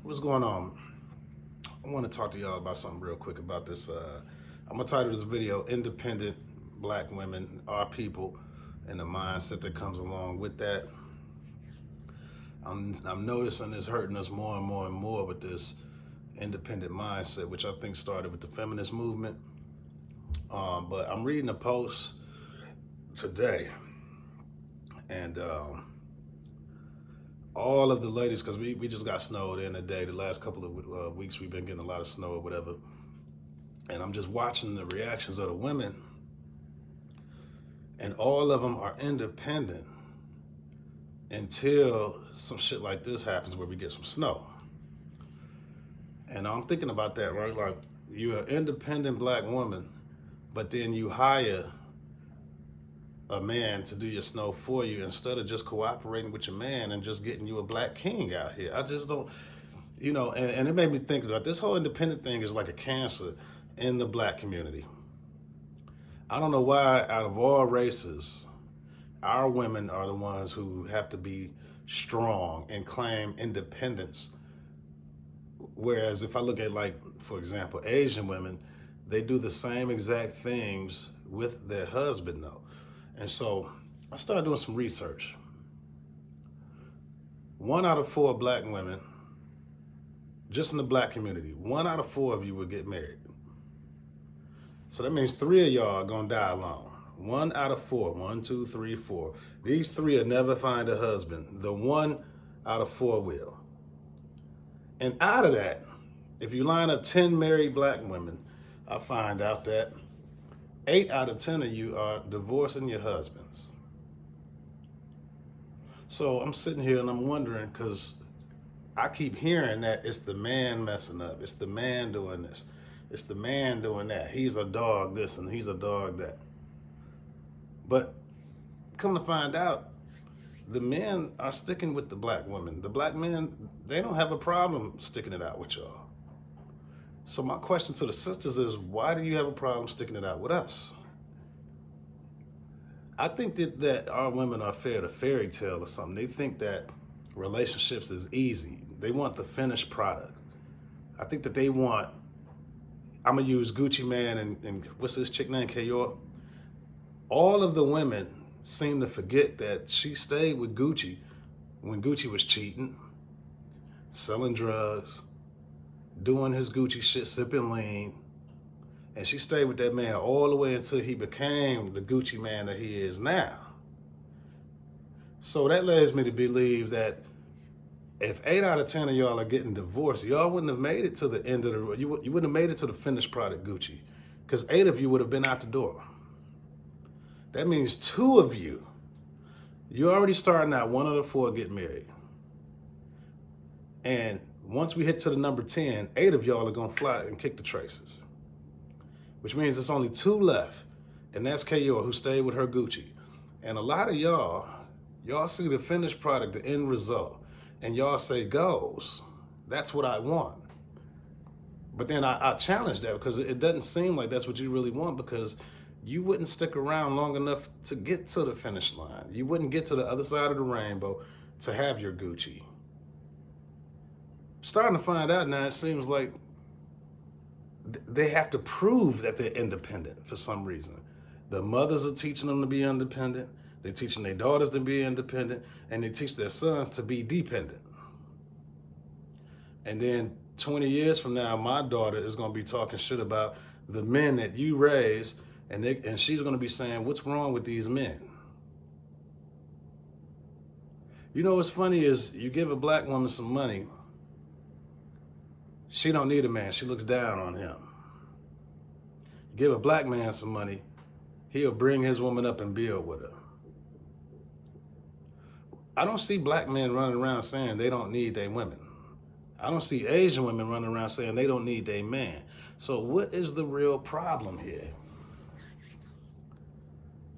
What's going on? I want to talk to y'all about something real quick about this. I'm gonna title this video "Independent Black Women Are People" and the mindset that comes along with that. I'm noticing it's hurting us more and more and more with this independent mindset, which I think started with the feminist movement. But I'm reading a post today, and all of the ladies, because we just got snowed in today. The last couple of weeks, we've been getting a lot of snow or whatever. And I'm just watching the reactions of the women, and all of them are independent until some shit like this happens where we get some snow. And I'm thinking about that, right? Like, you're an independent black woman, but then you hire a man to do your snow for you instead of just cooperating with your man and just getting you a black king out here. I just don't, and it made me think about this whole independent thing is like a cancer in the black community. I don't know why, out of all races, our women are the ones who have to be strong and claim independence. Whereas if I look at, like, for example, Asian women, they do the same exact things with their husband, though. And so I started doing some research. 1 out of 4 black women, just in the black community, 1 out of 4 of you will get married. So that means 3 of y'all are gonna die alone. 1 out of 4, 1, 2, 3, 4. These 3 will never find a husband. The 1 out of 4 will. And out of that, if you line up 10 married black women, I find out that 8 out of 10 of you are divorcing your husbands. So I'm sitting here and I'm wondering, because I keep hearing that it's the man messing up. It's the man doing this. It's the man doing that. He's a dog this and he's a dog that. But come to find out, the men are sticking with the black women. The black men, they don't have a problem sticking it out with y'all. So my question to the sisters is, why do you have a problem sticking it out with us? I think that our women are fed a fairy tale or something. They think that relationships is easy. They want the finished product. I think that they want, I'm gonna use Gucci Mane and what's this chick name, K-York? All of the women seem to forget that she stayed with Gucci when Gucci was cheating, selling drugs, doing his Gucci shit, sipping lean. And she stayed with that man all the way until he became the Gucci man that he is now. So that leads me to believe that if 8 out of 10 of y'all are getting divorced, y'all wouldn't have made it to the end of the road. You wouldn't have made it to the finished product Gucci, because 8 of you would have been out the door. That means 2 of you, you're already starting out 1 out of 4 get married. And once we hit to the number 10, 8 of y'all are gonna fly and kick the traces. Which means there's only 2 left, and that's K.O., who stayed with her Gucci. And a lot of y'all see the finished product, the end result, and y'all say, goals. That's what I want. But then I challenge that, because it doesn't seem like that's what you really want, because you wouldn't stick around long enough to get to the finish line. You wouldn't get to the other side of the rainbow to have your Gucci. Starting to find out now, it seems like they have to prove that they're independent for some reason. The mothers are teaching them to be independent. They're teaching their daughters to be independent, and they teach their sons to be dependent. And then 20 years from now, my daughter is going to be talking shit about the men that you raised, and she's going to be saying, what's wrong with these men? You know what's funny is, you give a black woman some money, she don't need a man. She looks down on him. You give a black man some money, he'll bring his woman up and build with her. I don't see black men running around saying they don't need their women. I don't see Asian women running around saying they don't need their man. So what is the real problem here?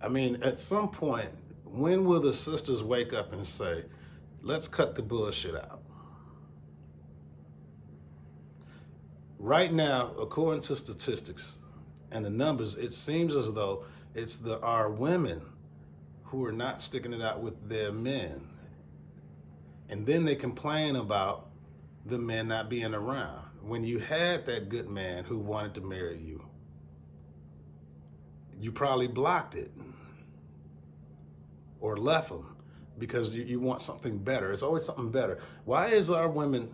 I mean, at some point, when will the sisters wake up and say, let's cut the bullshit out? Right now, according to statistics and the numbers, it seems as though it's our women who are not sticking it out with their men. And then they complain about the men not being around. When you had that good man who wanted to marry you, you probably blocked it or left him because you want something better. It's always something better. Why is our women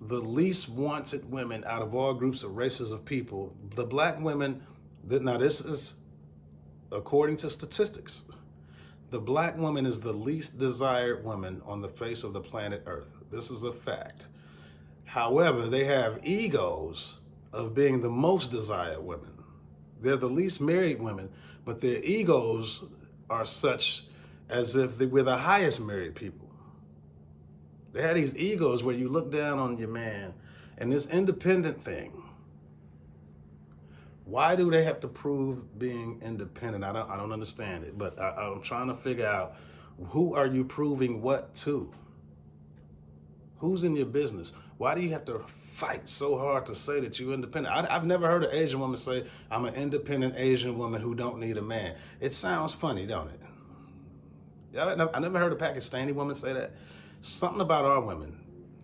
the least wanted women out of all groups of races of people? The black women, now this is according to statistics. The black woman is the least desired woman on the face of the planet Earth. This is a fact. However, they have egos of being the most desired women. They're the least married women, but their egos are such as if they were the highest married people. They have these egos where you look down on your man and this independent thing. Why do they have to prove being independent? I don't understand it, but I'm trying to figure out, who are you proving what to? Who's in your business? Why do you have to fight so hard to say that you're independent? I've never heard an Asian woman say, I'm an independent Asian woman who don't need a man. It sounds funny, don't it? I never heard a Pakistani woman say that. Something about our women.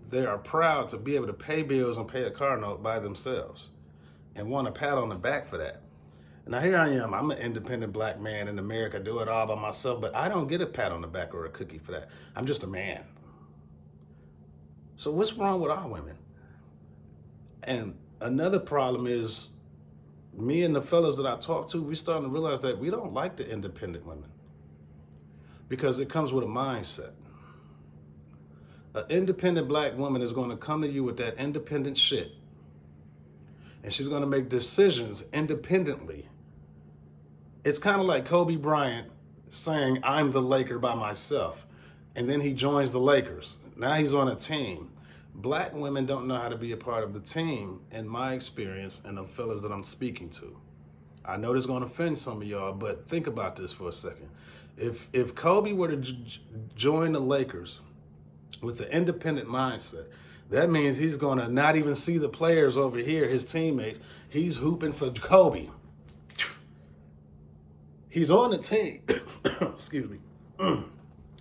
They are proud to be able to pay bills and pay a car note by themselves and want a pat on the back for that. Now here I am, I'm an independent black man in America, do it all by myself, but I don't get a pat on the back or a cookie for that. I'm just a man. So what's wrong with our women? And another problem is, me and the fellas that I talk to, we starting to realize that we don't like the independent women because it comes with a mindset. An independent black woman is going to come to you with that independent shit, and she's going to make decisions independently. It's kind of like Kobe Bryant saying, I'm the Laker by myself, and then he joins the Lakers. Now he's on a team. Black women don't know how to be a part of the team, in my experience, and the fellas that I'm speaking to. I know this is going to offend some of y'all, but think about this for a second. If Kobe were to join the Lakers with the independent mindset, that means he's going to not even see the players over here, his teammates. He's hooping for Kobe. He's on the team. Excuse me.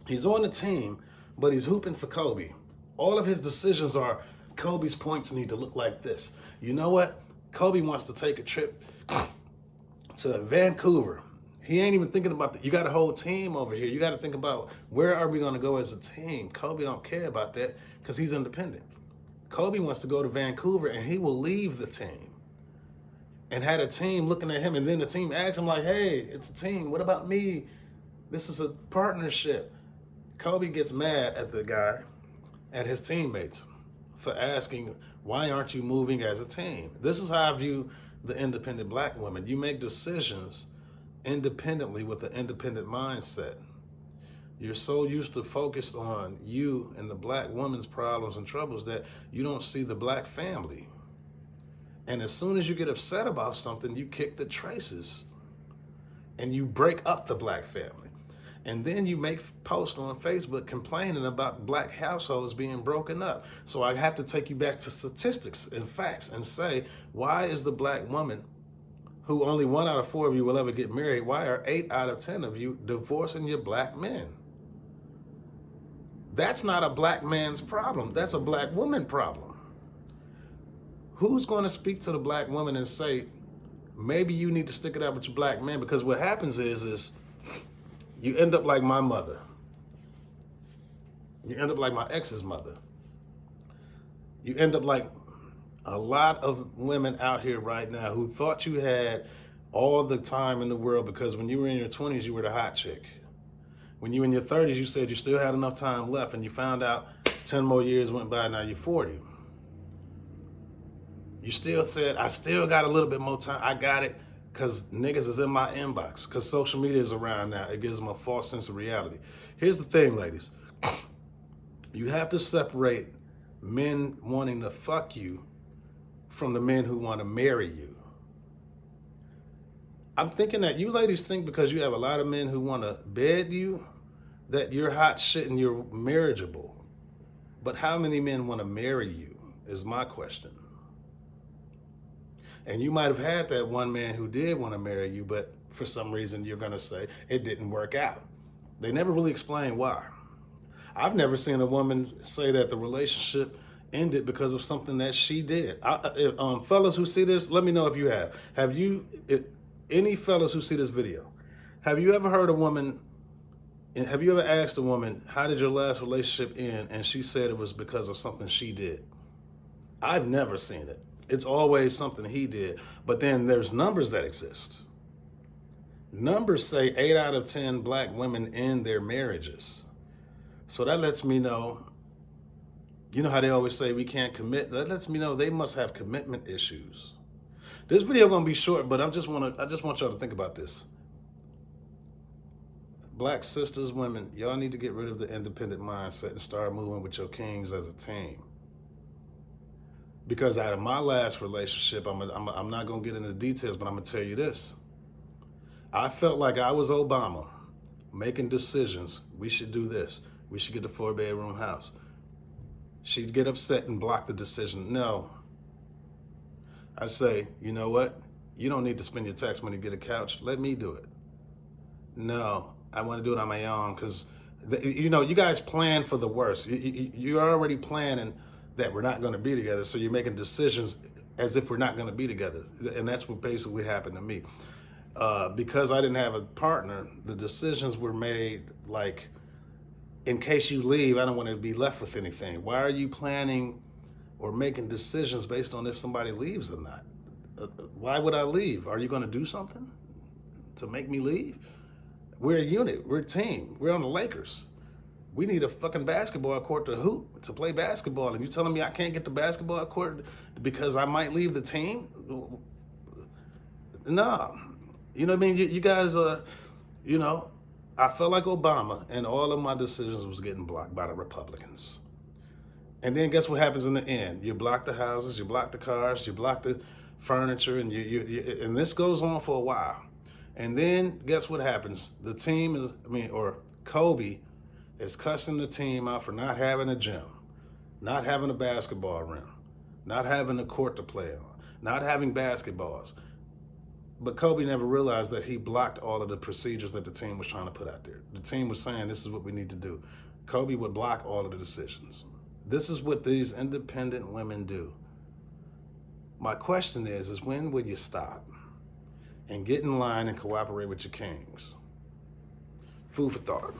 He's on the team, but he's hooping for Kobe. All of his decisions are, Kobe's points need to look like this. You know what? Kobe wants to take a trip to Vancouver. He ain't even thinking about that. You got a whole team over here. You got to think about, where are we going to go as a team? Kobe don't care about that because he's independent. Kobe wants to go to Vancouver, and he will leave the team and had a team looking at him, and then the team asks him like, hey, it's a team. What about me? This is a partnership. Kobe gets mad at the guy, at his teammates, for asking, why aren't you moving as a team? This is how I view the independent black woman. You make decisions independently with an independent mindset. You're so used to focused on you and the black woman's problems and troubles that you don't see the black family. And as soon as you get upset about something, you kick the traces and you break up the black family. And then you make posts on Facebook complaining about black households being broken up. So I have to take you back to statistics and facts and say, why is the black woman, who only 1 out of 4 of you will ever get married, why are 8 out of 10 of you divorcing your black men? That's not a black man's problem. That's a black woman problem. Who's going to speak to the black woman and say, maybe you need to stick it out with your black man? Because what happens is you end up like my mother. You end up like my ex's mother. You end up like a lot of women out here right now who thought you had all the time in the world because when you were in your 20s, you were the hot chick. When you were in your 30s, you said you still had enough time left, and you found out 10 more years went by, now you're 40. You still said, I still got a little bit more time. I got it because niggas is in my inbox, because social media is around now. It gives them a false sense of reality. Here's the thing, ladies. You have to separate men wanting to fuck you from the men who want to marry you. I'm thinking that you ladies think because you have a lot of men who want to bed you, that you're hot shit and you're marriageable. But how many men want to marry you is my question. And you might have had that one man who did want to marry you, but for some reason you're going to say it didn't work out. They never really explain why. I've never seen a woman say that the relationship ended because of something that she did. Fellas who see this, let me know if you have. Any fellas who see this video, have you ever heard a woman, and have you ever asked a woman, how did your last relationship end? And she said it was because of something she did. I've never seen it. It's always something he did. But then there's numbers that exist. Numbers say 8 out of 10 black women end their marriages. So that lets me know, you know how they always say we can't commit? That lets me know they must have commitment issues. This video gonna be short, but I just want y'all to think about this. Black sisters, women, y'all need to get rid of the independent mindset and start moving with your kings as a team. Because out of my last relationship, I'm not gonna get into the details, but I'm gonna tell you this. I felt like I was Obama, making decisions. We should do this. We should get the 4-bedroom house. She'd get upset and block the decision. No. I'd say, you know what? You don't need to spend your tax money to get a couch. Let me do it. No, I want to do it on my own because, you guys plan for the worst. You're already planning that we're not going to be together, so you're making decisions as if we're not going to be together. And that's what basically happened to me. Because I didn't have a partner, the decisions were made like, in case you leave, I don't want to be left with anything. Why are you planning or making decisions based on if somebody leaves or not? Why would I leave? Are you going to do something to make me leave? We're a unit. We're a team. We're on the Lakers. We need a fucking basketball court to hoop, to play basketball. And you telling me I can't get the basketball court because I might leave the team? No. You know what I mean? You guys are, I felt like Obama, and all of my decisions was getting blocked by the Republicans. And then guess what happens in the end? You block the houses, you block the cars, you block the furniture, and and this goes on for a while. And then guess what happens? The team Kobe is cussing the team out for not having a gym, not having a basketball rim, not having a court to play on, not having basketballs. But Kobe never realized that he blocked all of the procedures that the team was trying to put out there. The team was saying, this is what we need to do. Kobe would block all of the decisions. This is what these independent women do. My question is when will you stop and get in line and cooperate with your kings? Food for thought.